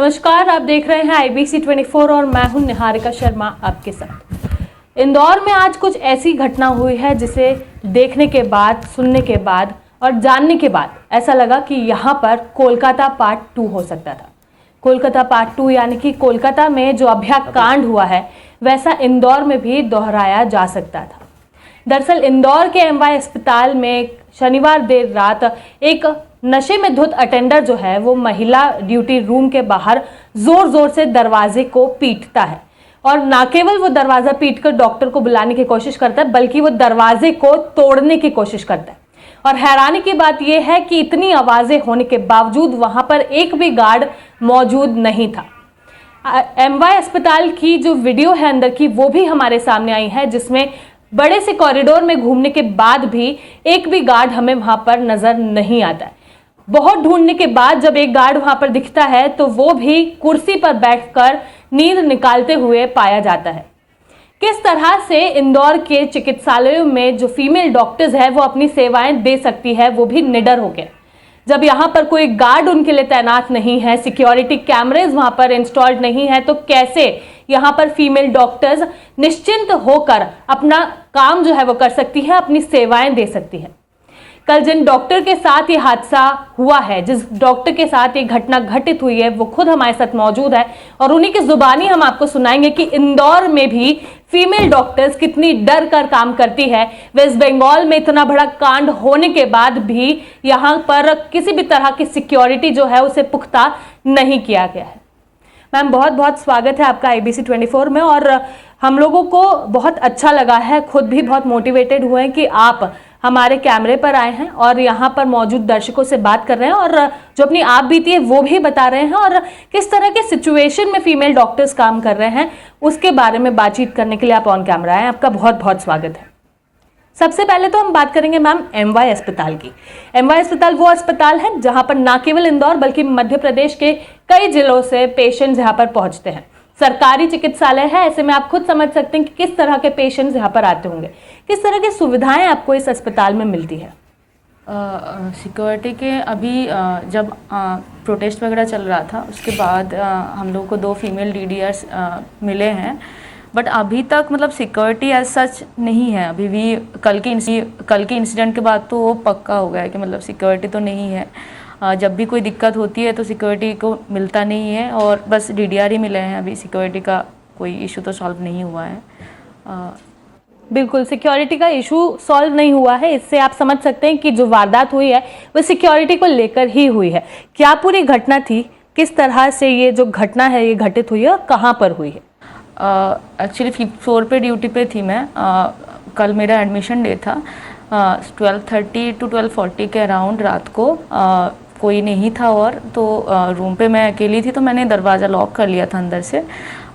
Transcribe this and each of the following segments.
नमस्कार, आप देख रहे हैं IBC 24 और मैं हूं निहारिका शर्मा आपके साथ। इंदौर में आज कुछ ऐसी घटना हुई है जिसे देखने के बाद, सुनने के बाद और जानने के बाद ऐसा लगा कि यहाँ पर कोलकाता पार्ट 2 हो सकता था। कोलकाता पार्ट 2 यानी कि कोलकाता में जो अभ्याकांड हुआ है वैसा इंदौर में भी दोहराया जा सकता था। दरअसल इंदौर के MY अस्पताल में शनिवार देर रात एक नशे में धुत अटेंडर जो है वो महिला ड्यूटी रूम के बाहर जोर जोर से दरवाजे को पीटता है और ना केवल वो दरवाजा पीटकर डॉक्टर को बुलाने की कोशिश करता है बल्कि वो दरवाजे को तोड़ने की कोशिश करता है। और हैरानी की बात यह है कि इतनी आवाजें होने के बावजूद वहां पर एक भी गार्ड मौजूद नहीं था। MY अस्पताल की जो वीडियो है अंदर की वो भी हमारे सामने आई है, जिसमें बड़े से कॉरिडोर में घूमने के बाद भी एक भी गार्ड हमें वहां पर नजर नहीं आता है। बहुत ढूंढने के बाद जब एक गार्ड वहां पर दिखता है तो वो भी कुर्सी पर बैठकर नींद निकालते हुए पाया जाता है। किस तरह से इंदौर के चिकित्सालयों में जो फीमेल डॉक्टर्स है वो अपनी सेवाएं दे सकती है, वो भी निडर हो गया। जब यहाँ पर कोई गार्ड उनके लिए तैनात नहीं है, सिक्योरिटी कैमरेज वहां पर इंस्टॉल्ड नहीं है, तो कैसे यहाँ पर फीमेल डॉक्टर्स निश्चिंत होकर अपना काम जो है वो कर सकती है, अपनी सेवाएं दे सकती है। कल जिन डॉक्टर के साथ ये हादसा हुआ है, जिस डॉक्टर के साथ ये घटना घटित हुई है, वो खुद हमारे साथ मौजूद है और उन्हीं की जुबानी हम आपको सुनाएंगे कि इंदौर में भी फीमेल डॉक्टर्स कितनी डर कर काम करती है। वेस्ट बंगाल में इतना बड़ा कांड होने के बाद भी यहाँ पर किसी भी तरह की सिक्योरिटी जो है उसे पुख्ता नहीं किया गया है। मैम, बहुत बहुत स्वागत है आपका IBC 24 में। और हम लोगों को बहुत अच्छा लगा है, खुद भी बहुत मोटिवेटेड हुए हैं कि आप हमारे कैमरे पर आए हैं और यहाँ पर मौजूद दर्शकों से बात कर रहे हैं और जो अपनी आप बीती है वो भी बता रहे हैं और किस तरह के सिचुएशन में फीमेल डॉक्टर्स काम कर रहे हैं उसके बारे में बातचीत करने के लिए आप ऑन कैमरा आए। आपका बहुत बहुत स्वागत है। सबसे पहले तो हम बात करेंगे मैम MY अस्पताल की। MY अस्पताल वो अस्पताल है जहां पर ना केवल इंदौर बल्कि मध्य प्रदेश के कई जिलों से पेशेंट्स यहाँ पर पहुंचते हैं। सरकारी चिकित्सालय है, ऐसे में आप खुद समझ सकते हैं कि किस तरह के पेशेंट्स यहाँ पर आते होंगे। किस तरह की सुविधाएं आपको इस अस्पताल में मिलती है? सिक्योरिटी के अभी जब प्रोटेस्ट वगैरह चल रहा था उसके बाद हम लोगों को 2 फीमेल DDRs मिले हैं, बट अभी तक मतलब सिक्योरिटी एज सच नहीं है। अभी भी कल के इंसिडेंट के बाद तो वो पक्का हो गया है कि मतलब सिक्योरिटी तो नहीं है। जब भी कोई दिक्कत होती है तो सिक्योरिटी को मिलता नहीं है और बस DDR ही मिले हैं। अभी सिक्योरिटी का कोई इशू तो सॉल्व नहीं हुआ है। बिल्कुल, सिक्योरिटी का इशू सॉल्व नहीं हुआ है। इससे आप समझ सकते हैं कि जो वारदात हुई है वो सिक्योरिटी को लेकर ही हुई है। क्या पूरी घटना थी, किस तरह से ये जो घटना है ये घटित हुई है और कहाँ पर हुई है? एक्चुअली 5th फ्लोर पे ड्यूटी पे थी मैं। कल मेरा एडमिशन डे था। 12:30 to 12:40 के अराउंड रात को कोई नहीं था और तो रूम पे मैं अकेली थी, तो मैंने दरवाज़ा लॉक कर लिया था अंदर से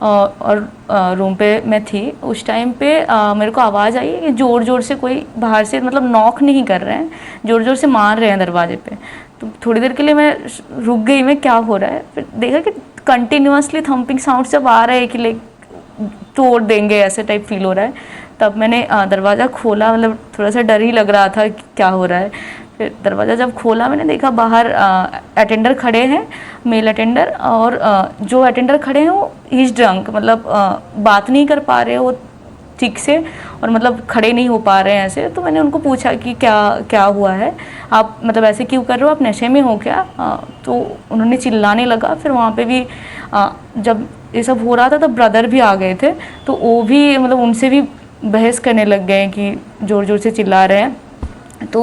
और रूम पे मैं थी। उस टाइम पे मेरे को आवाज़ आई कि ज़ोर ज़ोर से कोई बाहर से मतलब नॉक नहीं कर रहे हैं, ज़ोर ज़ोर से मार रहे हैं दरवाजे पे। तो थोड़ी देर के लिए मैं रुक गई, मैं क्या हो रहा है। फिर देखा कि कंटिन्यूसली थम्पिंग साउंड जब आ रहा है कि लाइक तोड़ देंगे ऐसे टाइप फील हो रहा है। तब मैंने दरवाज़ा खोला, मतलब थोड़ा सा डर ही लग रहा था कि क्या हो रहा है। फिर दरवाज़ा जब खोला मैंने देखा बाहर अटेंडर खड़े हैं, मेल अटेंडर, और जो अटेंडर खड़े हैं वो ही इज़ ड्रंक, मतलब बात नहीं कर पा रहे वो ठीक से और मतलब खड़े नहीं हो पा रहे हैं ऐसे। तो मैंने उनको पूछा कि क्या हुआ है, आप मतलब ऐसे क्यों कर रहे हो, आप नशे में हो क्या? तो उन्होंने चिल्लाने लगा। फिर वहाँ पे भी जब ये सब हो रहा था तब ब्रदर भी आ गए थे, तो वो भी मतलब उनसे भी बहस करने लग गए कि ज़ोर ज़ोर से चिल्ला रहे हैं। तो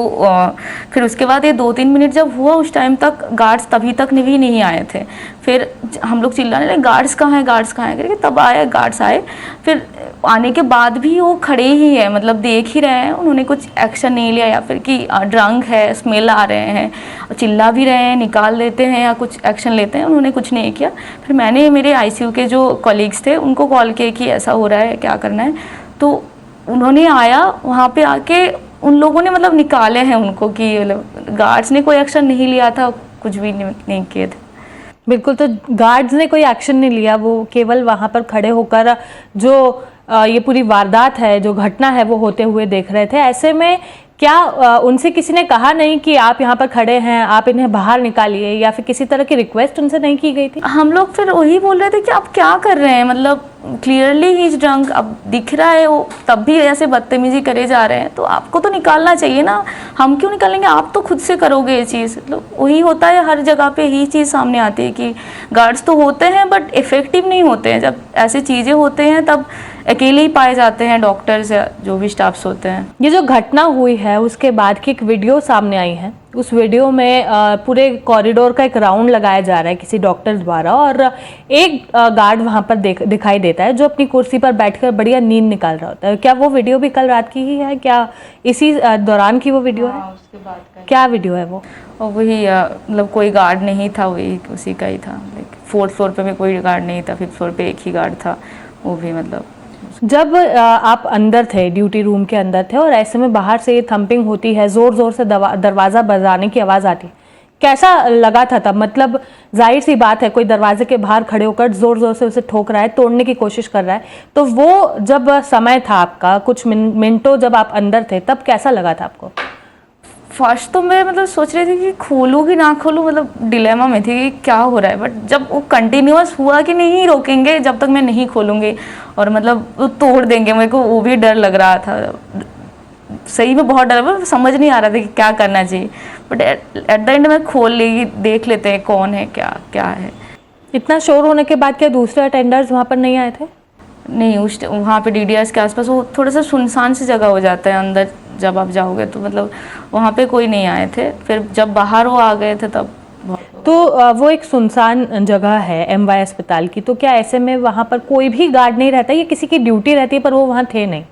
फिर उसके बाद ये 2-3 मिनट जब हुआ उस टाइम तक गार्ड्स तभी तक भी नहीं आए थे। फिर हम लोग चिल्लाने लगे गार्ड्स कहाँ हैं, गार्ड्स कहाँ हैं करके, तब आए गार्ड्स आए। फिर आने के बाद भी वो खड़े ही है, मतलब देख ही रहे हैं, उन्होंने कुछ एक्शन नहीं लिया, या फिर कि ड्रंक है, स्मेल आ रहे हैं, चिल्ला भी रहे हैं, निकाल देते हैं या कुछ एक्शन लेते हैं, उन्होंने कुछ नहीं किया। फिर मैंने मेरे ICU के जो कॉलीग्स थे उनको कॉल किया कि ऐसा हो रहा है, क्या करना है। तो उन्होंने आया, वहाँ पे आके उन लोगों ने मतलब निकाले हैं उनको, कि मतलब गार्ड्स ने कोई एक्शन नहीं लिया था, कुछ भी नहीं किए थे। बिल्कुल, तो गार्ड्स ने कोई एक्शन नहीं लिया, वो केवल वहाँ पर खड़े होकर जो ये पूरी वारदात है, जो घटना है वो होते हुए देख रहे थे। ऐसे में क्या उनसे किसी ने कहा नहीं कि आप यहाँ पर खड़े हैं, आप इन्हें बाहर निकालिए, या फिर किसी तरह की रिक्वेस्ट उनसे नहीं की गई थी? हम लोग फिर वही बोल रहे थे कि आप क्या कर रहे हैं, मतलब क्लियरली ही इज ड्रंक, अब दिख रहा है वो, तब भी ऐसे बदतमीजी करे जा रहे हैं, तो आपको तो निकालना चाहिए ना, हम क्यों निकालेंगे, आप तो खुद से करोगे ये चीज़। मतलब वही होता है, हर जगह पे यही चीज़ सामने आती है कि गार्ड्स तो होते हैं बट इफ़ेक्टिव नहीं होते हैं। जब ऐसी चीज़ें होते हैं तब अकेले ही पाए जाते हैं डॉक्टर्स या जो भी स्टाफ्स होते हैं। ये जो घटना हुई है उसके बाद की एक वीडियो सामने आई है। उस वीडियो में पूरे कॉरिडोर का एक राउंड लगाया जा रहा है किसी डॉक्टर द्वारा, और एक गार्ड वहां पर दिखाई देता है जो अपनी कुर्सी पर बैठकर बढ़िया नींद निकाल रहा होता है। क्या वो वीडियो भी कल रात की ही है? क्या इसी दौरान की वो वीडियो है? उसके बाद का क्या वीडियो है वो? और वही मतलब कोई गार्ड नहीं था, वही उसी का ही था। लाइक 4th फ्लोर पे भी कोई गार्ड नहीं था, 5th फ्लोर पे एक ही गार्ड था, वो भी मतलब। जब आप अंदर थे, ड्यूटी रूम के अंदर थे, और ऐसे में बाहर से थंपिंग होती है, जोर जोर से दरवाजा बजाने की आवाज आती, कैसा लगा था तब? मतलब जाहिर सी बात है, कोई दरवाजे के बाहर खड़े होकर जोर जोर से उसे ठोक रहा है, तोड़ने की कोशिश कर रहा है, तो वो जब समय था आपका, कुछ मिनटों जब आप अंदर थे, तब कैसा लगा था आपको? फर्स्ट तो मैं मतलब सोच रही थी कि खोलूँ कि ना खोलूँ, मतलब डिलेमा में थी कि क्या हो रहा है। बट जब वो कंटिन्यूअस हुआ कि नहीं रोकेंगे जब तक मैं नहीं खोलूँगी, और मतलब वो तोड़ देंगे, मेरे को वो भी डर लग रहा था। सही में बहुत डर, मतलब समझ नहीं आ रहा था कि क्या करना चाहिए। बट एट द एंड मैं खोल ली, देख लेते हैं कौन है, क्या क्या है। इतना शोर होने के बाद क्या दूसरे अटेंडर्स वहाँ पर नहीं आए थे? नहीं, उस वहाँ पे DDRs के आसपास वो थोड़ा सा सुनसान सी जगह हो जाता है अंदर जब आप जाओगे, तो मतलब वहाँ पे कोई नहीं आए थे। फिर जब बाहर वो आ गए थे तब तो वो एक सुनसान जगह है MY अस्पताल की, तो क्या ऐसे में वहाँ पर कोई भी गार्ड नहीं रहता, या किसी की ड्यूटी रहती है पर वो वहाँ थे नहीं?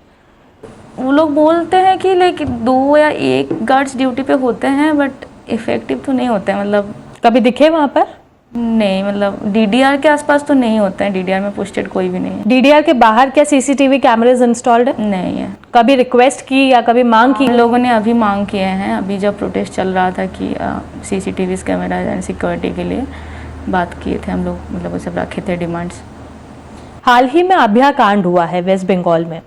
वो लोग बोलते हैं कि लाइक 2 या 1 गार्ड्स ड्यूटी पे होते हैं, बट इफेक्टिव तो नहीं होते हैं। मतलब कभी दिखे वहाँ पर? नहीं, मतलब DDR के आसपास तो नहीं होते हैं, DDR में पोस्टेड कोई भी नहीं है। DDR के बाहर क्या CCTV कैमरेज इंस्टॉल्ड है? नहीं है। कभी रिक्वेस्ट की या कभी मांग की? हम लोगों ने अभी मांग किए हैं, अभी जब प्रोटेस्ट चल रहा था कि CCTV कैमरा एंड सिक्योरिटी के लिए बात किए थे हम लोग, मतलब वो सब रखे थे डिमांड्स। हाल ही में अभया कांड हुआ है वेस्ट बंगाल में,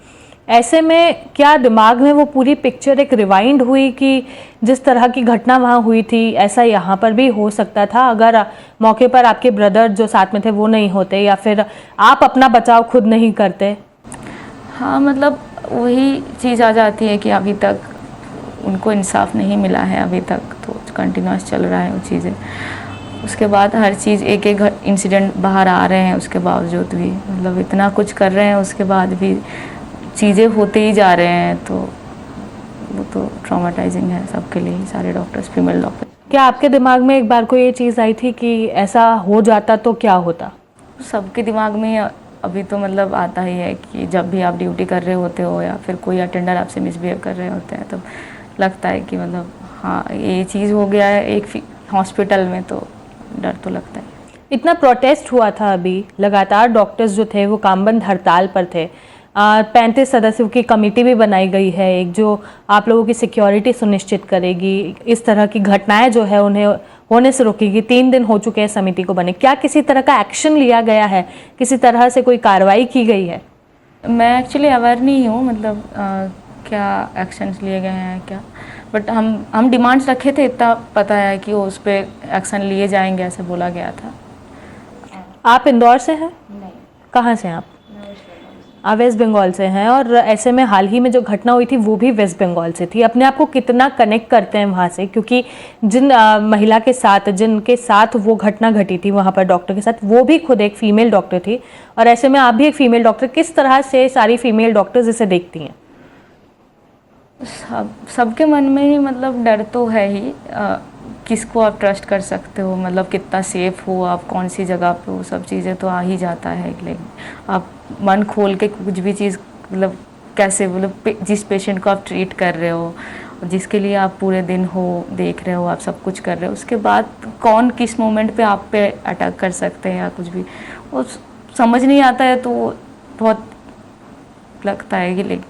ऐसे में क्या दिमाग में वो पूरी पिक्चर एक रिवाइंड हुई कि जिस तरह की घटना वहाँ हुई थी ऐसा यहाँ पर भी हो सकता था, अगर मौके पर आपके ब्रदर जो साथ में थे वो नहीं होते, या फिर आप अपना बचाव खुद नहीं करते? हाँ, मतलब वही चीज़ आ जाती है कि अभी तक उनको इंसाफ नहीं मिला है, अभी तक तो कंटिन्यूस चल रहा है वो चीज़ें। उसके बाद हर चीज़ एक एक इंसिडेंट बाहर आ रहे हैं, उसके बावजूद भी मतलब इतना कुछ कर रहे हैं, उसके बाद भी चीज़ें होते ही जा रहे हैं, तो वो तो ट्रॉमेटाइजिंग है सबके लिए, सारे डॉक्टर्स, फीमेल डॉक्टर। क्या आपके दिमाग में एक बार को ये चीज़ आई थी कि ऐसा हो जाता तो क्या होता? सबके दिमाग में अभी तो मतलब आता ही है कि जब भी आप ड्यूटी कर रहे होते हो या फिर कोई अटेंडर आपसे मिसबिहेव कर रहे होते हैं, तब लगता है कि मतलब हाँ ये चीज़ हो गया है एक हॉस्पिटल में, तो डर तो लगता है। इतना प्रोटेस्ट हुआ था अभी, लगातार डॉक्टर्स जो थे वो कामबंद हड़ताल पर थे। 35 सदस्यों की कमेटी भी बनाई गई है एक, जो आप लोगों की सिक्योरिटी सुनिश्चित करेगी, इस तरह की घटनाएं जो है उन्हें होने से रोकेगी। 3 दिन हो चुके हैं समिति को बने, क्या किसी तरह का एक्शन लिया गया है, किसी तरह से कोई कार्रवाई की गई है? मैं एक्चुअली अवेयर नहीं हूँ, मतलब क्या एक्शंस लिए गए हैं क्या, बट हम डिमांड्स रखे थे, इतना पता है कि वो उस पर एक्शन लिए जाएंगे, ऐसे बोला गया था। आप इंदौर से हैं? नहीं। कहाँ से हैं आप? वेस्ट बंगाल से हैं, और ऐसे में हाल ही में जो घटना हुई थी वो भी वेस्ट बंगाल से थी। अपने आप को कितना कनेक्ट करते हैं वहाँ से, क्योंकि जिन महिला के साथ, जिनके साथ वो घटना घटी थी वहाँ पर डॉक्टर के साथ, वो भी खुद एक फीमेल डॉक्टर थी, और ऐसे में आप भी एक फीमेल डॉक्टर, किस तरह से सारी फीमेल डॉक्टर्स इसे देखती हैं? सबके मन में ही मतलब डर तो है ही, किसको आप ट्रस्ट कर सकते हो, मतलब कितना सेफ हो आप, कौन सी जगह पे हो, सब चीज़ें तो आ ही जाता है। लेकिन आप मन खोल के कुछ भी चीज़ मतलब कैसे, मतलब जिस पेशेंट को आप ट्रीट कर रहे हो, जिसके लिए आप पूरे दिन हो देख रहे हो, आप सब कुछ कर रहे हो, उसके बाद कौन किस मोमेंट पे आप पे अटैक कर सकते हैं या कुछ भी वो समझ नहीं आता है, तो बहुत लगता है कि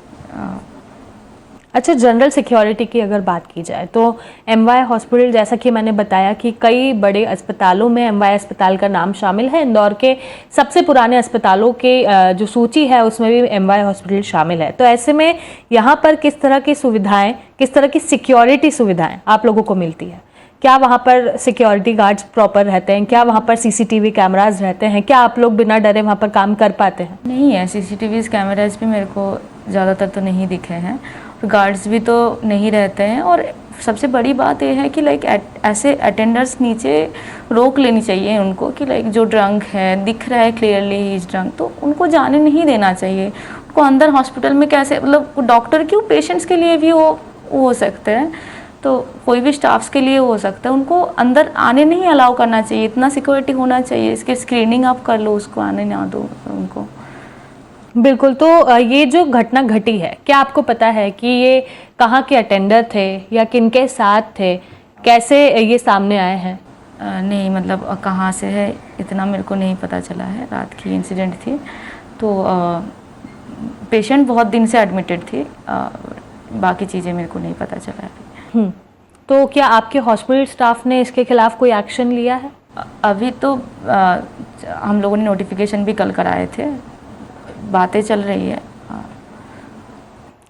अच्छा, जनरल सिक्योरिटी की अगर बात की जाए तो एमवाय हॉस्पिटल, जैसा कि मैंने बताया कि कई बड़े अस्पतालों में एमवाय अस्पताल का नाम शामिल है। इंदौर के सबसे पुराने अस्पतालों के जो सूची है उसमें भी एमवाय हॉस्पिटल शामिल है। तो ऐसे में यहाँ पर किस तरह की सुविधाएं, किस तरह की सिक्योरिटी सुविधाएं आप लोगों को मिलती है? क्या वहाँ पर सिक्योरिटी गार्ड्स प्रॉपर रहते हैं? क्या वहाँ पर सीसीटीवी कैमराज रहते हैं? क्या आप लोग बिना डरे वहाँ पर काम कर पाते हैं? नहीं है, सीसीटीवी कैमराज भी मेरे को ज़्यादातर तो नहीं दिखे हैं, गार्ड्स भी तो नहीं रहते हैं। और सबसे बड़ी बात यह है कि लाइक ऐसे अटेंडर्स नीचे रोक लेनी चाहिए उनको कि लाइक जो ड्रंक है, दिख रहा है क्लियरली ही इज ड्रंक, तो उनको जाने नहीं देना चाहिए। उनको अंदर हॉस्पिटल में कैसे, मतलब डॉक्टर क्यों, पेशेंट्स के लिए भी वो हो सकते हैं, तो कोई भी स्टाफ्स के लिए हो सकता है, उनको अंदर आने नहीं अलाउ करना चाहिए। इतना सिक्योरिटी होना चाहिए, इसके स्क्रीनिंग आप कर लो, उसको आने ना दो उनको। बिल्कुल। तो ये जो घटना घटी है, क्या आपको पता है कि ये कहाँ के अटेंडर थे या किनके साथ थे? कैसे ये सामने आए हैं? नहीं, मतलब कहाँ से है इतना मेरे को नहीं पता चला है। रात की इंसिडेंट थी, तो पेशेंट बहुत दिन से एडमिटेड थी, बाकी चीज़ें मेरे को नहीं पता चला है। तो क्या आपके हॉस्पिटल स्टाफ ने इसके खिलाफ कोई एक्शन लिया है? अभी तो हम लोगों ने नोटिफिकेशन भी कल कराए थे, बातें चल रही है।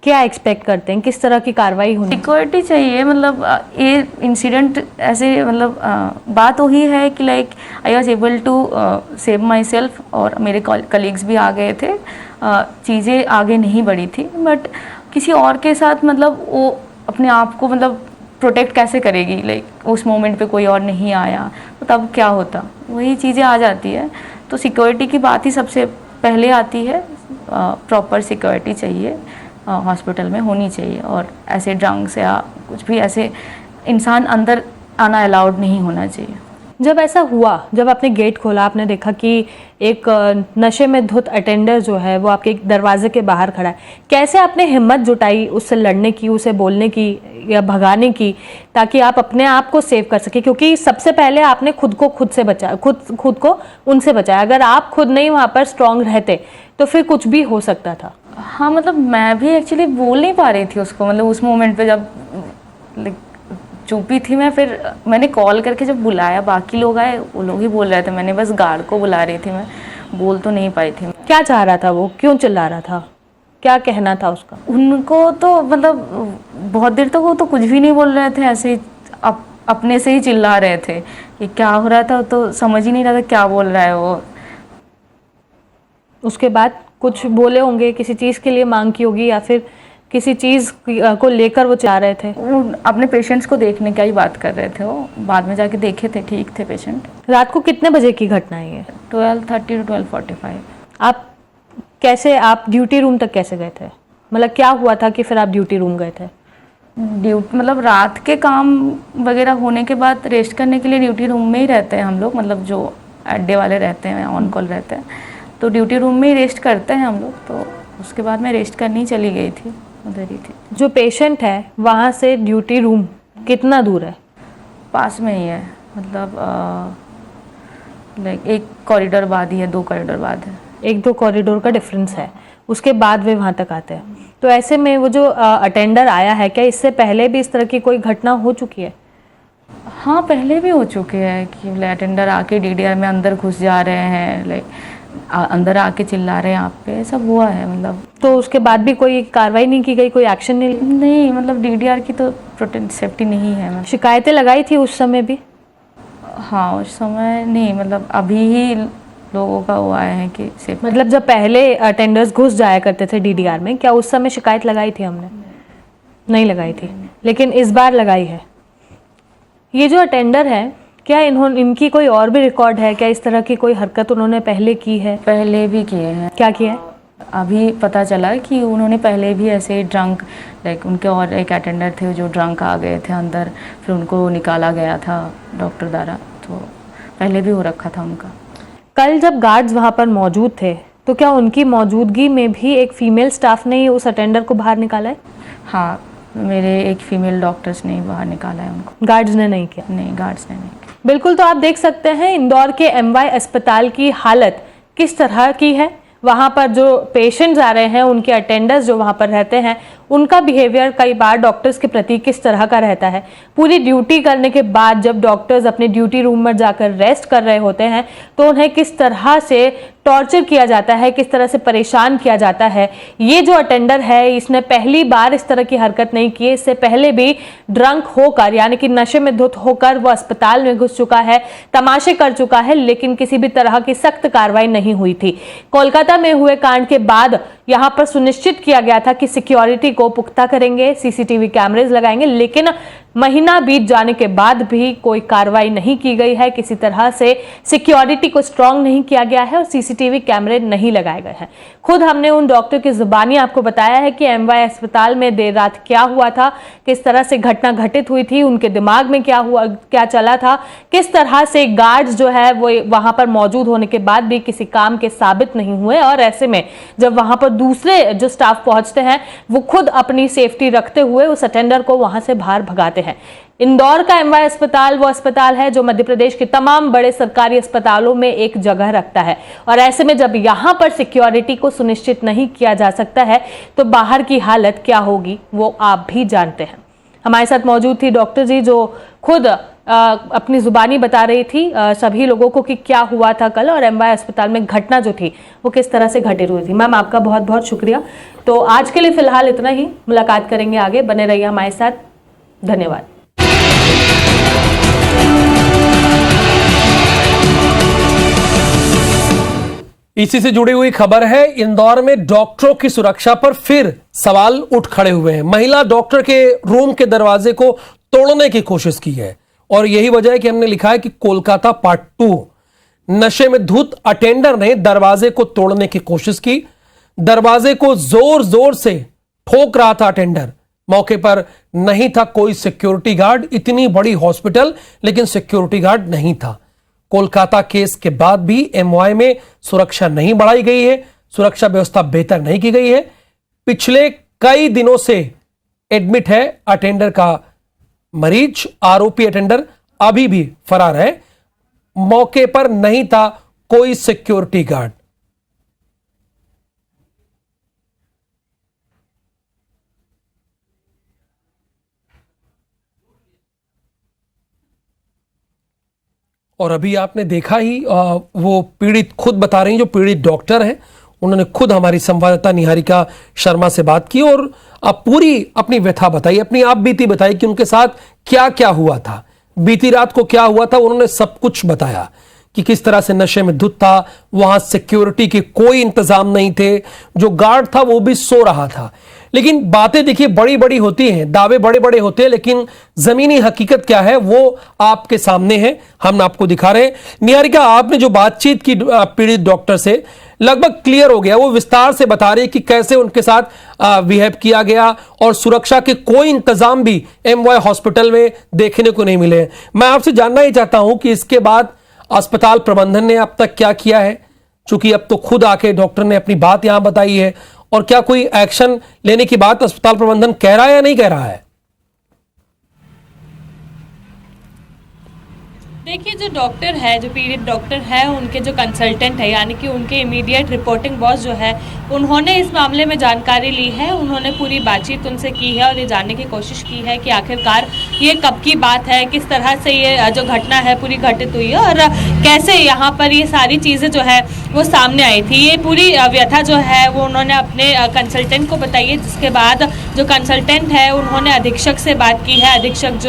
क्या एक्सपेक्ट करते हैं, किस तरह की कार्रवाई होनी? सिक्योरिटी चाहिए, मतलब ये इंसिडेंट ऐसे, मतलब बात वही है कि like I was able to save myself, और मेरे कलीग्स भी आ गए थे, चीज़ें आगे नहीं बढ़ी थी। बट किसी और के साथ मतलब वो अपने आप को मतलब प्रोटेक्ट कैसे करेगी, लाइक उस मोमेंट पे कोई और नहीं आया तो तब क्या होता, वही चीज़ें आ जाती है। तो सिक्योरिटी की बात ही सबसे पहले आती है, प्रॉपर सिक्योरिटी चाहिए, हॉस्पिटल में होनी चाहिए, और ऐसे ड्रंक्स या कुछ भी ऐसे इंसान अंदर आना अलाउड नहीं होना चाहिए। जब ऐसा हुआ, जब आपने गेट खोला, आपने देखा कि एक नशे में धुत अटेंडर जो है वो आपके दरवाजे के बाहर खड़ा है, कैसे आपने हिम्मत जुटाई उससे लड़ने की, उसे बोलने की या भगाने की, ताकि आप अपने आप को सेव कर सके? क्योंकि सबसे पहले आपने खुद को खुद से बचाया, खुद को उनसे बचाया। अगर आप खुद नहीं वहाँ पर स्ट्रांग रहते तो फिर कुछ भी हो सकता था। हाँ, मतलब मैं भी एक्चुअली बोल नहीं पा रही थी उसको, मतलब उस मोमेंट पे जब चुपी थी मैं। फिर मैंने कॉल करके जब बुलाया, बाकी लोग आए, वो लोग ही बोल रहे थे, मैंने बस गार्ड को बुला रही थी, मैं बोल तो नहीं पाई थी। क्या चाह रहा था वो, क्यों चिल्ला रहा था, क्या कहना था उसका? उनको तो मतलब बहुत देर तक वो तो कुछ भी नहीं बोल रहे थे, ऐसे ही अपने से ही चिल्ला रहे थे कि क्या हो रहा था, तो समझ ही नहीं रहा था क्या बोल रहा है वो। उसके बाद कुछ बोले होंगे, किसी चीज़ के लिए मांग की होगी, या फिर किसी चीज़ को लेकर वो चाह रहे थे? वो अपने पेशेंट्स को देखने का ही बात कर रहे थे, वो बाद में जाके देखे थे, ठीक थे पेशेंट। रात को कितने बजे की घटना है ये? 12:30 to 12:45। आप ड्यूटी रूम तक कैसे गए थे? मतलब क्या हुआ था कि फिर आप ड्यूटी रूम गए थे? मतलब रात के काम वगैरह होने के बाद रेस्ट करने के लिए ड्यूटी रूम में ही रहते हैं हम लोग, मतलब जो अड्डे वाले रहते हैं, ऑन कॉल रहते हैं, तो ड्यूटी रूम में ही रेस्ट करते हैं हम लोग। तो उसके बाद मैं रेस्ट करनी चली गई थी, उधर ही थी। जो पेशेंट है वहाँ से ड्यूटी रूम कितना दूर है? पास में ही है, मतलब लाइक एक कॉरिडोर बाद ही है, 2 कॉरिडोर बाद है। 1-2 कॉरिडोर का डिफरेंस है, उसके बाद वे वहाँ तक आते हैं। तो ऐसे में वो जो अटेंडर आया है, क्या इससे पहले भी इस तरह की कोई घटना हो चुकी है? हाँ, पहले भी हो चुके हैं कि अटेंडर आके डीडीआर में अंदर घुस जा रहे हैं, लाइक अंदर आके चिल्ला रहे हैं आप पे, सब हुआ है मतलब। तो उसके बाद भी कोई कार्रवाई नहीं की गई, कोई एक्शन नहीं, मतलब डीडीआर की तो प्रोटेक्ट सेफ्टी नहीं है। मतलब शिकायतें लगाई थी उस समय भी? हाँ, उस समय नहीं, मतलब अभी ही लोगों का वो आया है कि सेफ्टी। मतलब जब पहले अटेंडर्स घुस जाया करते थे डीडीआर में, क्या उस समय शिकायत लगाई थी हमने? नहीं लगाई थी, लेकिन इस बार लगाई है। ये जो अटेंडर है, क्या इनकी कोई और भी रिकॉर्ड है? क्या इस तरह की कोई हरकत उन्होंने पहले की है? पहले भी किए हैं। क्या किया है? अभी पता चला कि उन्होंने पहले भी ऐसे ड्रंक, लाइक उनके और एक अटेंडर थे जो ड्रंक आ गए थे अंदर, फिर उनको निकाला गया था डॉक्टर द्वारा, तो पहले भी हो रखा था उनका। कल जब गार्ड्स वहाँ पर मौजूद थे तो क्या उनकी मौजूदगी में भी एक फीमेल स्टाफ ने ही उस अटेंडर को बाहर निकाला है? हाँ, मेरे एक फीमेल डॉक्टर्स ने बाहर निकाला है उनको। गार्ड्स ने नहीं किया? नहीं, गार्ड्स ने नहीं किया। बिल्कुल। तो आप देख सकते हैं इंदौर के एमवाय अस्पताल की हालत किस तरह की है। वहाँ पर जो पेशेंट्स आ रहे हैं, उनके अटेंडर्स जो वहाँ पर रहते हैं, उनका बिहेवियर कई बार डॉक्टर्स के प्रति किस तरह का रहता है। पूरी ड्यूटी करने के बाद जब डॉक्टर्स अपने ड्यूटी रूम में जाकर रेस्ट कर रहे होते हैं तो उन्हें किस तरह से टॉर्चर किया जाता है, किस तरह से परेशान किया जाता है। ये जो अटेंडर है इसने पहली बार इस तरह की हरकत नहीं की, इससे पहले भी ड्रंक होकर यानी कि नशे में धुत होकर वो अस्पताल में घुस चुका है, तमाशे कर चुका है, लेकिन किसी भी तरह की सख्त कार्रवाई नहीं हुई थी। कोलकाता में हुए कांड के बाद यहां पर सुनिश्चित किया गया था कि सिक्योरिटी को पुख्ता करेंगे, सीसीटीवी कैमरेज लगाएंगे, लेकिन महीना बीत जाने के बाद भी कोई कार्रवाई नहीं की गई है, किसी तरह से सिक्योरिटी को स्ट्रांग नहीं किया गया है और सीसीटीवी कैमरे नहीं लगाए गए हैं। खुद हमने उन डॉक्टर की जुबानी आपको बताया है कि एमवाई अस्पताल में देर रात क्या हुआ था, किस तरह से घटना घटित हुई थी, उनके दिमाग में क्या हुआ, क्या चला था, किस तरह से गार्ड्स जो है वो वहां पर मौजूद होने के बाद भी किसी काम के साबित नहीं हुए, और ऐसे में जब वहां पर दूसरे जो स्टाफ पहुंचते हैं वो खुद अपनी सेफ्टी रखते हुए उस अटेंडर को वहां से बाहर भगाते हैं। इंदौर का एमवाई अस्पताल वो अस्पताल है जो मध्य प्रदेश के तमाम बड़े सरकारी अस्पतालों में एक जगह रखता है, और ऐसे में जब यहां पर सिक्योरिटी को सुनिश्चित नहीं किया जा सकता है तो बाहर की हालत क्या होगी वो आप भी जानते हैं। हमारे साथ मौजूद थी डॉक्टर जी जो खुद अपनी जुबानी बता रही थी सभी लोगों को कि क्या हुआ था कल और एमवाई अस्पताल में घटना जो थी वो किस तरह से घटित हुई थी। मैम आपका बहुत बहुत शुक्रिया। तो आज के लिए फिलहाल इतना ही, मुलाकात करेंगे आगे, बने रहिए हमारे साथ। धन्यवाद। इसी से जुड़ी हुई खबर है, इंदौर में डॉक्टरों की सुरक्षा पर फिर सवाल उठ खड़े हुए हैं। महिला डॉक्टर के रूम के दरवाजे को तोड़ने की कोशिश की है और यही वजह है कि हमने लिखा है कि कोलकाता पार्ट 2। नशे में धुत अटेंडर ने दरवाजे को तोड़ने की कोशिश की, दरवाजे को जोर जोर से ठोक रहा था अटेंडर। मौके पर नहीं था कोई सिक्योरिटी गार्ड, इतनी बड़ी हॉस्पिटल लेकिन सिक्योरिटी गार्ड नहीं था। कोलकाता केस के बाद भी एमवाई में सुरक्षा नहीं बढ़ाई गई है, सुरक्षा व्यवस्था बेहतर नहीं की गई है। पिछले कई दिनों से एडमिट है अटेंडर का मरीज, आरोपी अटेंडर अभी भी फरार है। मौके पर नहीं था कोई सिक्योरिटी गार्ड। और अभी आपने देखा ही वो पीड़ित खुद बता रही हैं, जो पीड़ित डॉक्टर हैं उन्होंने खुद हमारी संवाददाता निहारिका शर्मा से बात की और अब पूरी अपनी व्यथा बताई, अपनी आप बीती बताई कि उनके साथ क्या क्या हुआ था, बीती रात को क्या हुआ था। उन्होंने सब कुछ बताया कि किस तरह से नशे में धुत था, वहां सिक्योरिटी के कोई इंतजाम नहीं थे, जो गार्ड था वो भी सो रहा था। लेकिन बातें देखिए बड़ी बड़ी होती हैं, दावे बड़े बड़े होते हैं, लेकिन जमीनी हकीकत क्या है वो आपके सामने है, हम आपको दिखा रहे हैं। निहारिका, आपने जो बातचीत की पीड़ित डॉक्टर से लगभग क्लियर हो गया, वो विस्तार से बता रहे कि कैसे उनके साथ बिहेव किया गया और सुरक्षा के कोई इंतजाम भी एमवाई हॉस्पिटल में देखने को नहीं मिले। मैं आपसे जानना ही चाहता हूं कि इसके बाद अस्पताल प्रबंधन ने अब तक क्या किया है, चूंकि अब तो खुद आके डॉक्टर ने अपनी बात यहां बताई है, और क्या कोई एक्शन लेने की बात अस्पताल प्रबंधन कह रहा है या नहीं कह रहा है? देखिए, जो डॉक्टर है, जो पीड़ित डॉक्टर है, उनके जो कंसल्टेंट है यानी कि उनके इमीडिएट रिपोर्टिंग बॉस जो है, उन्होंने इस मामले में जानकारी ली है। उन्होंने पूरी बातचीत उनसे की है और ये जानने की कोशिश की है कि आखिरकार ये कब की बात है, किस तरह से ये जो घटना है पूरी घटित हुई है और कैसे यहाँ पर ये सारी चीज़ें जो है वो सामने आई थी। ये पूरी व्यथा जो है वो उन्होंने अपने कंसल्टेंट को बताई है, जिसके बाद जो कंसल्टेंट है उन्होंने अधीक्षक से बात की है। अधीक्षक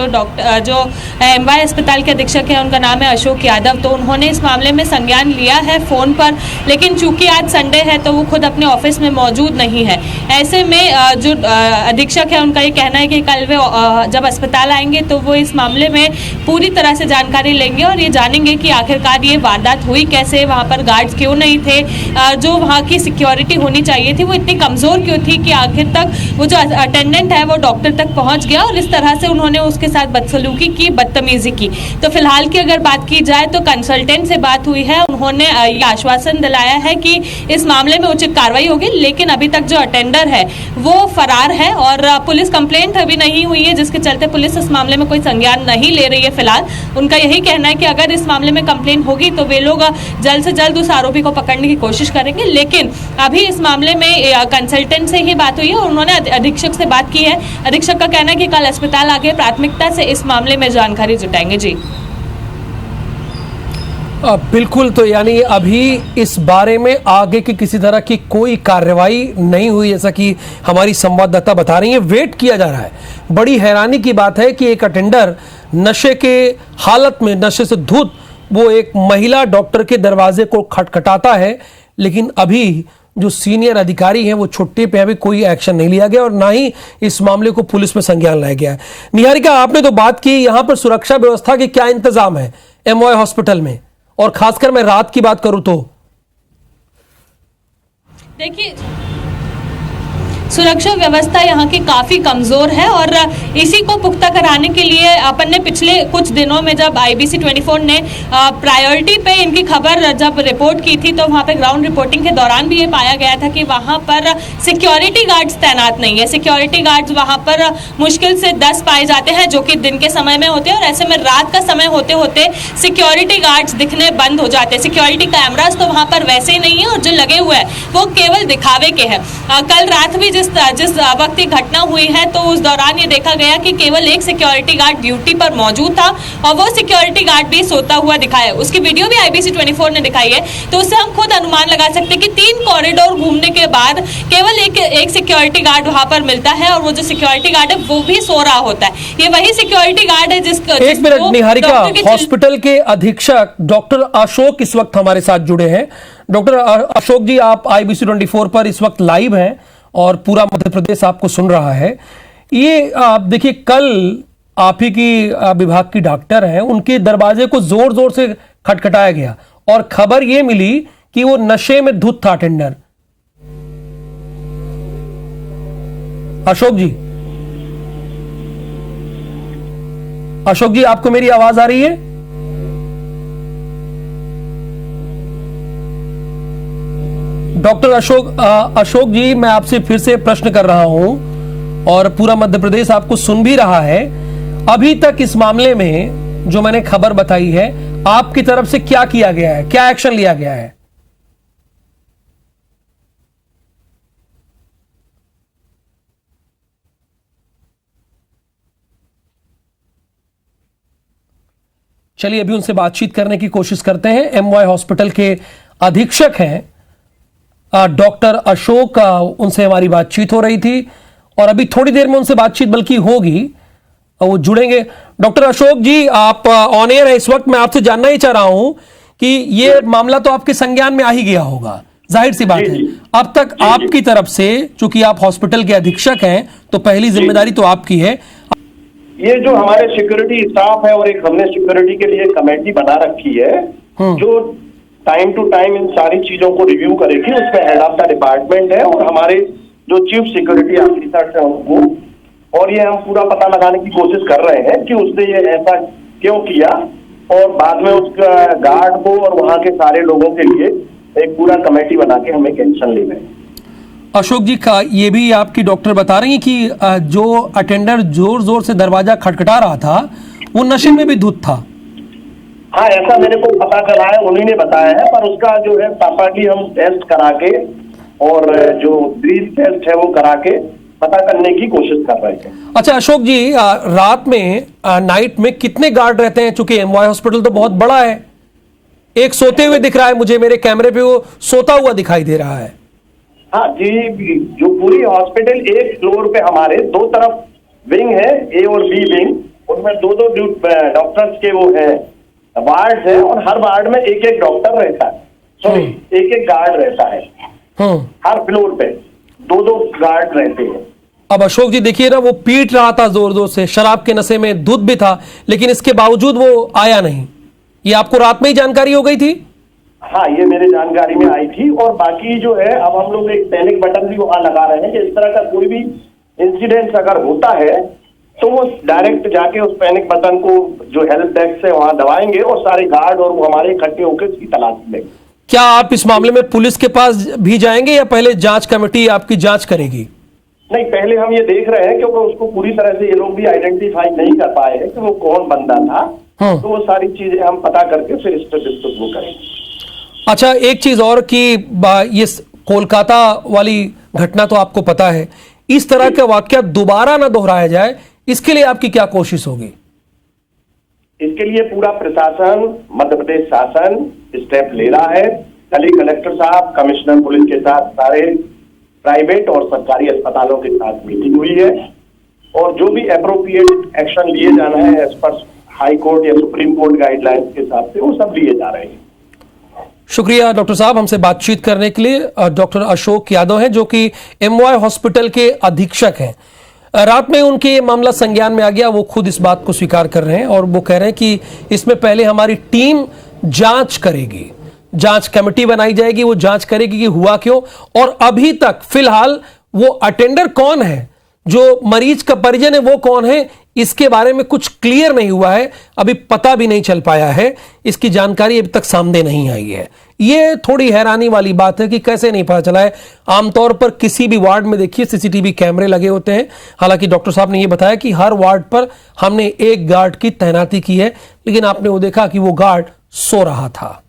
जो एमवाई अस्पताल के अधीक्षक है, उनका नाम है अशोक यादव। तो उन्होंने इस मामले में संज्ञान लिया है फ़ोन पर, लेकिन चूंकि आज संडे है तो वो खुद अपने ऑफिस में मौजूद नहीं है। ऐसे में जो अधीक्षक है उनका ये कहना है कि कल वे जब अस्पताल आएंगे तो वो इस मामले में पूरी तरह से जानकारी लेंगे और ये जानेंगे कि आखिरकार ये वारदात हुई कैसे, वहाँ पर गार्ड्स क्यों नहीं थे, जो वहाँ की सिक्योरिटी होनी चाहिए थी वो इतनी कमज़ोर क्यों थी कि आखिर तक वो जो अटेंडेंट है वो डॉक्टर तक पहुँच गया और इस तरह से उन्होंने उसके साथ बदसलूकी की, बदतमीजी की। तो फिलहाल की अगर बात की जाए तो कंसल्टेंट से बात हुई है, उन्होंने ये आश्वासन दिलाया है कि इस मामले में उचित कार्रवाई होगी, लेकिन अभी तक जो अटेंडर है वो फरार है और पुलिस कंप्लेंट अभी नहीं हुई है, जिसके चलते पुलिस इस इस मामले में कोई संज्ञान नहीं ले रही है फिलहाल। उनका यही कहना है कि अगर इस मामले में कंप्लेन होगी तो वे लोग जल्द से जल्द उस आरोपी को पकड़ने की कोशिश करेंगे। लेकिन अभी इस मामले में कंसल्टेंट से ही बात हुई है और उन्होंने अधीक्षक से बात की है। अधीक्षक का कहना है कि कल अस्पताल आके प्राथमिकता से इस मामले में जानकारी जुटाएंगे। जी बिल्कुल, तो यानी अभी इस बारे में आगे की किसी तरह की कोई कार्रवाई नहीं हुई, जैसा कि हमारी संवाददाता बता रही है। वेट किया जा रहा है। बड़ी हैरानी की बात है कि एक अटेंडर नशे के हालत में, नशे से धुत, वो एक महिला डॉक्टर के दरवाजे को खटखटाता है, लेकिन अभी जो सीनियर अधिकारी हैं वो छुट्टी पे, अभी कोई एक्शन नहीं लिया गया और ना ही इस मामले को पुलिस में संज्ञान लाया गया है। निहारिका, आपने तो बात की, यहाँ पर सुरक्षा व्यवस्था के क्या इंतजाम है एमवाय हॉस्पिटल में, और खासकर मैं रात की बात करूं तो? देखिए, सुरक्षा व्यवस्था यहाँ की काफी कमजोर है और इसी को पुख्ता कराने के लिए अपन ने पिछले कुछ दिनों में जब IBC 24 ने प्रायोरिटी पे इनकी खबर जब रिपोर्ट की थी तो वहाँ पे ग्राउंड रिपोर्टिंग के दौरान भी ये पाया गया था कि वहाँ पर सिक्योरिटी गार्ड्स तैनात नहीं है। सिक्योरिटी गार्ड्स वहाँ पर मुश्किल से 10 पाए जाते हैं जो कि दिन के समय में होते हैं और ऐसे में रात का समय होते होते सिक्योरिटी गार्ड्स दिखने बंद हो जाते हैं। सिक्योरिटी कैमरास तो वहाँ पर वैसे ही नहीं है और जो लगे हुए हैं वो केवल दिखावे के हैं। कल रात भी जिस वक्त ये घटना हुई है तो उस दौरान ये देखा गया कि केवल एक सिक्योरिटी गार्ड ड्यूटी पर मौजूद था और वो सिक्योरिटी गार्ड भी सोता हुआ दिखाया। उसकी वीडियो भी IBC 24 ने दिखाई है, तो उससे हम खुद अनुमान लगा सकते हैं कि 3 कॉरिडोर घूमने के बाद केवल एक सिक्योरिटी गार्ड वहां पर मिलता है और वो जो सिक्योरिटी गार्ड है वो भी सो रहा होता है। ये वही सिक्योरिटी गार्ड है जिसको एक मिनट निहारिका, हॉस्पिटल के अधीक्षक डॉक्टर अशोक इस वक्त हमारे साथ जुड़े हैं। डॉक्टर अशोक जी, आप IBC 24 पर इस वक्त लाइव हैं और पूरा मध्य प्रदेश आपको सुन रहा है। ये आप देखिए, कल आप ही की विभाग की डॉक्टर हैं, उनके दरवाजे को जोर जोर से खटखटाया गया और खबर ये मिली कि वो नशे में धुत था अटेंडर। अशोक जी, आपको मेरी आवाज आ रही है? डॉक्टर अशोक जी, मैं आपसे फिर से प्रश्न कर रहा हूं और पूरा मध्य प्रदेश आपको सुन भी रहा है। अभी तक इस मामले में जो मैंने खबर बताई है, आपकी तरफ से क्या किया गया है, क्या एक्शन लिया गया है? चलिए अभी उनसे बातचीत करने की कोशिश करते हैं। एमवाय हॉस्पिटल के अधीक्षक हैं डॉक्टर अशोक, उनसे हमारी बातचीत हो रही थी और अभी थोड़ी देर में उनसे बातचीत बल्कि होगी, वो जुड़ेंगे। डॉक्टर अशोक जी, आप ऑन एयर है इस वक्त। मैं आपसे जानना ही चाह रहा हूं कि ये मामला तो आपके संज्ञान में आ ही गया होगा, जाहिर सी बात है। अब तक आपकी तरफ से, चूंकि आप हॉस्पिटल के अधीक्षक हैं, तो पहली जिम्मेदारी तो आपकी है। ये जो हमारे सिक्योरिटी स्टाफ है और एक हमने सिक्योरिटी के लिए कमेटी बना रखी है जो टाइम टू टाइम इन सारी चीजों को रिव्यू करेगी। उसमें हेड ऑफ द डिपार्टमेंट है और हमारे जो चीफ सिक्योरिटी ऑफिसर है उनको, और ये हम पूरा पता लगाने की कोशिश कर रहे हैं कि उसने ये ऐसा क्यों किया और बाद में उसका गार्ड को और वहां के सारे लोगों के लिए एक पूरा कमेटी बना के हम एक एक्शन ले रहे हैं। अशोक जी, का ये भी आपकी डॉक्टर बता रही है कि जो अटेंडर जोर जोर से दरवाजा खटखटा रहा था वो नशे में भी धुत था। हाँ, ऐसा मेरे को पता चला है, उन्हीं ने बताया है, पर उसका जो है प्रॉपर्ली हम टेस्ट करा के और जो ब्रीथ टेस्ट है वो करा के पता करने की कोशिश कर रहे हैं। अच्छा अशोक जी, रात में नाइट में कितने गार्ड रहते हैं? चूंकि एमवाय हॉस्पिटल तो बहुत बड़ा है, एक सोते हुए दिख रहा है मुझे, मेरे कैमरे पे वो सोता हुआ दिखाई दे रहा है। हाँ जी, जो पूरी हॉस्पिटल एक फ्लोर पे हमारे 2 तरफ विंग है, A और B विंग, उनमें 2-2 डॉक्टर्स के वो है वार्ड है और हर वार्ड में एक डॉक्टर रहता है, सॉरी एक गार्ड रहता है। हर फ्लोर पे 2-2 गार्ड रहते हैं। अब अशोक जी देखिए ना, वो पीट रहा था जोर जोर से, शराब के नशे में धुत भी था, लेकिन इसके बावजूद वो आया नहीं। ये आपको रात में ही जानकारी हो गई थी? हाँ, ये मेरे जानकारी में आई थी और बाकी जो है अब हम लोग एक पैनिक बटन भी वहां लगा रहे हैं कि इस तरह का कोई भी इंसिडेंट अगर होता है तो वो डायरेक्ट जाके उस पैनिक बटन को जो हेल्प डेस्क से वहां दबाएंगे और सारे गार्ड और वो हमारे इकट्ठे होकर इसकी तलाश लेंगे। क्या आप इस मामले में पुलिस के पास भी जाएंगे या पहले जांच कमेटी आपकी जांच करेगी? नहीं, पहले हम ये देख रहे हैं क्योंकि उसको पूरी तरह से ये लोग भी आइडेंटिफाई नहीं कर पाए हैं कि वो कौन बंदा था। तो वो सारी चीजें हम पता करके फिर इस पर डिस्कस वो करेंगे। अच्छा, एक चीज और कि ये कोलकाता वाली घटना तो आपको पता है, इस तरह का वाकया दोबारा ना दोहराया जाए, इसके लिए आपकी क्या कोशिश होगी? इसके लिए पूरा प्रशासन, मध्य प्रदेश शासन स्टेप ले रहा है। कल ही कलेक्टर साहब, कमिश्नर पुलिस के साथ सारे प्राइवेट और सरकारी अस्पतालों के साथ मीटिंग हुई है और जो भी अप्रोप्रिएट एक्शन लिए जाना है एज पर हाई कोर्ट या सुप्रीम कोर्ट गाइडलाइंस के हिसाब से वो सब लिए जा रहे हैं। शुक्रिया डॉक्टर साहब, हमसे बातचीत करने के लिए। डॉक्टर अशोक यादव हैं जो कि एमवाय हॉस्पिटल के अधीक्षक हैं। रात में उनके ये मामला संज्ञान में आ गया, वो खुद इस बात को स्वीकार कर रहे हैं और वो कह रहे हैं कि इसमें पहले हमारी टीम जांच करेगी, जांच कमेटी बनाई जाएगी, वो जांच करेगी कि हुआ क्यों। और अभी तक फिलहाल वो अटेंडर कौन है, जो मरीज का परिजन है वो कौन है, इसके बारे में कुछ क्लियर नहीं हुआ है, अभी पता भी नहीं चल पाया है, इसकी जानकारी अभी तक सामने नहीं आई है। ये थोड़ी हैरानी वाली बात है कि कैसे नहीं पता चला है। आमतौर पर किसी भी वार्ड में देखिए सीसीटीवी कैमरे लगे होते हैं। हालांकि डॉक्टर साहब ने यह बताया कि हर वार्ड पर हमने एक गार्ड की तैनाती की है, लेकिन आपने वो देखा कि वो गार्ड सो रहा था।